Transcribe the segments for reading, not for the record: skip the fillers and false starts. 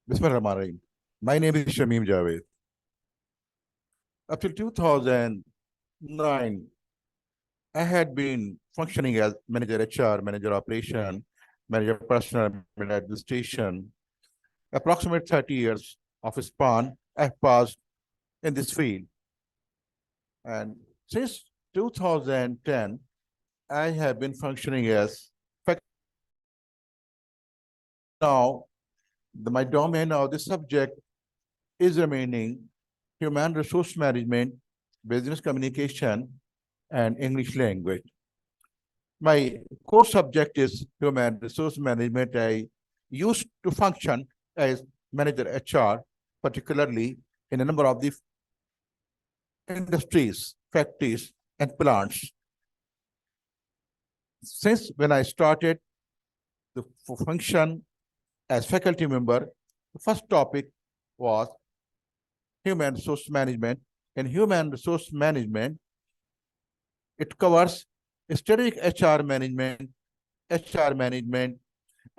Bismillahirrahmanirrahim. My name is Shamim Javed. Up till 2009, I had been functioning as manager HR, manager operation, manager personnel administration. Approximately 30 years of a span I've passed in this field. And since 2010, I have been functioning as now my domain of the subject is remaining human resource management, business communication, and English language. My core subject is human resource management. I used to function as manager HR, particularly in a number of the industries, factories, and plants. Since when I started the function as faculty member, the first topic was human resource management. In human resource management, it covers strategic HR management,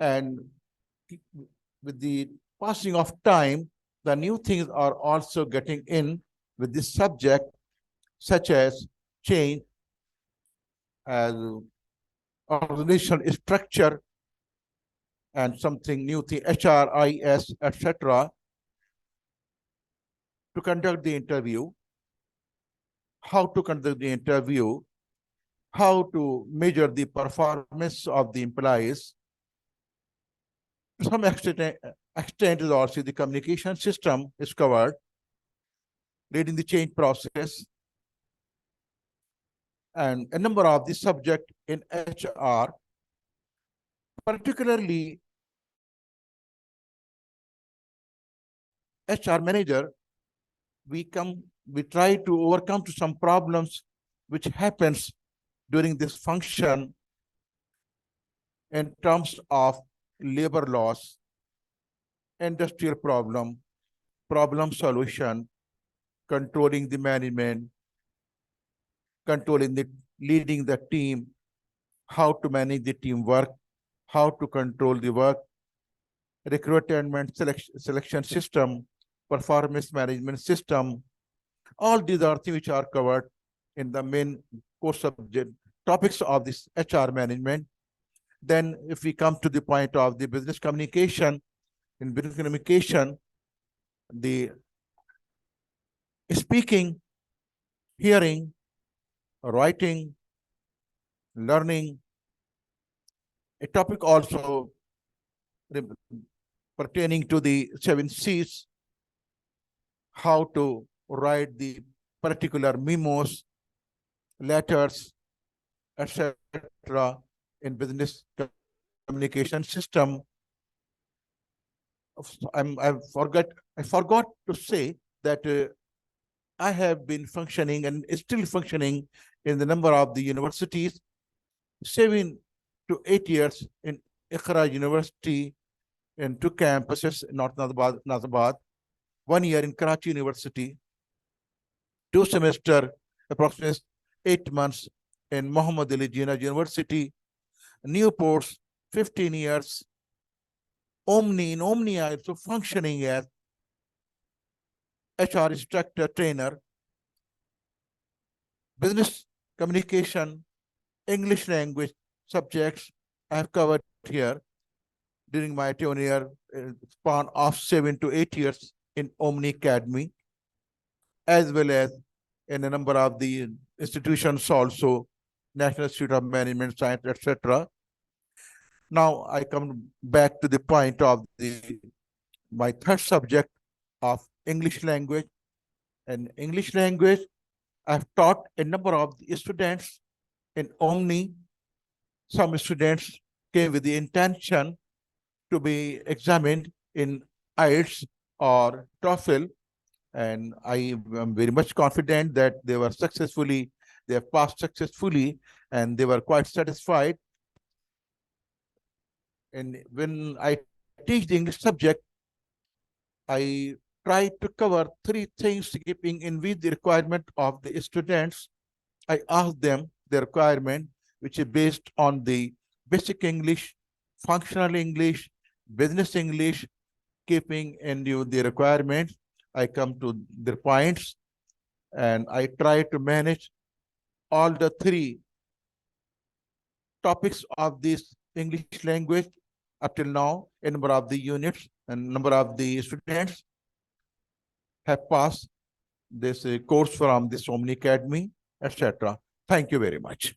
and with the passing of time, the new things are also getting in with this subject, such as change, as organizational structure, and something new, the HRIS, etc. To conduct the interview, how to conduct the interview, how to measure the performance of the employees. To some extent is also the communication system is covered, leading the change process, and a number of the subject in HR, particularly HR manager, we try to overcome to some problems which happens during this function in terms of labor loss, industrial problem solution, controlling the management, leading the team, how to manage the teamwork, how to control the work, recruitment selection system, performance management system. All these are things which are covered in the main core subject topics of this HR management. Then if we come to the point of the business communication, in business communication, the speaking, hearing, writing, learning, a topic also pertaining to the 7 C's, how to write the particular memos, letters, etc. in business communication system. I forgot to say that I have been functioning and still functioning in the number of the universities, 7 to 8 years in Iqra University in 2 campuses, North Nazabad, 1 year in Karachi University, 2 semesters, approximately 8 months in Muhammad Ali Jinnah University, Newport's 15 years, OMNI. In OMNI, I also functioning as HR instructor, trainer, business communication, English language subjects I have covered here during my tenure span of 7 to 8 years in OMNI Academy, as well as in a number of the institutions also, National Institute of Management Science, etc. Now I come back to the point of my third subject of English language. And English language, I've taught a number of students in OMNI. Some students came with the intention to be examined in IELTS or TOEFL, and I am very much confident that they have passed successfully, and they were quite satisfied. And when I teach the English subject, I try to cover 3 things keeping in with the requirement of the students. I ask them the requirement, which is based on the basic English, functional English, business English, keeping in view the requirements, I come to the points and I try to manage all the three topics of this English language up till now, a number of the units and number of the students have passed this course from this OMNI Academy, etc. Thank you very much.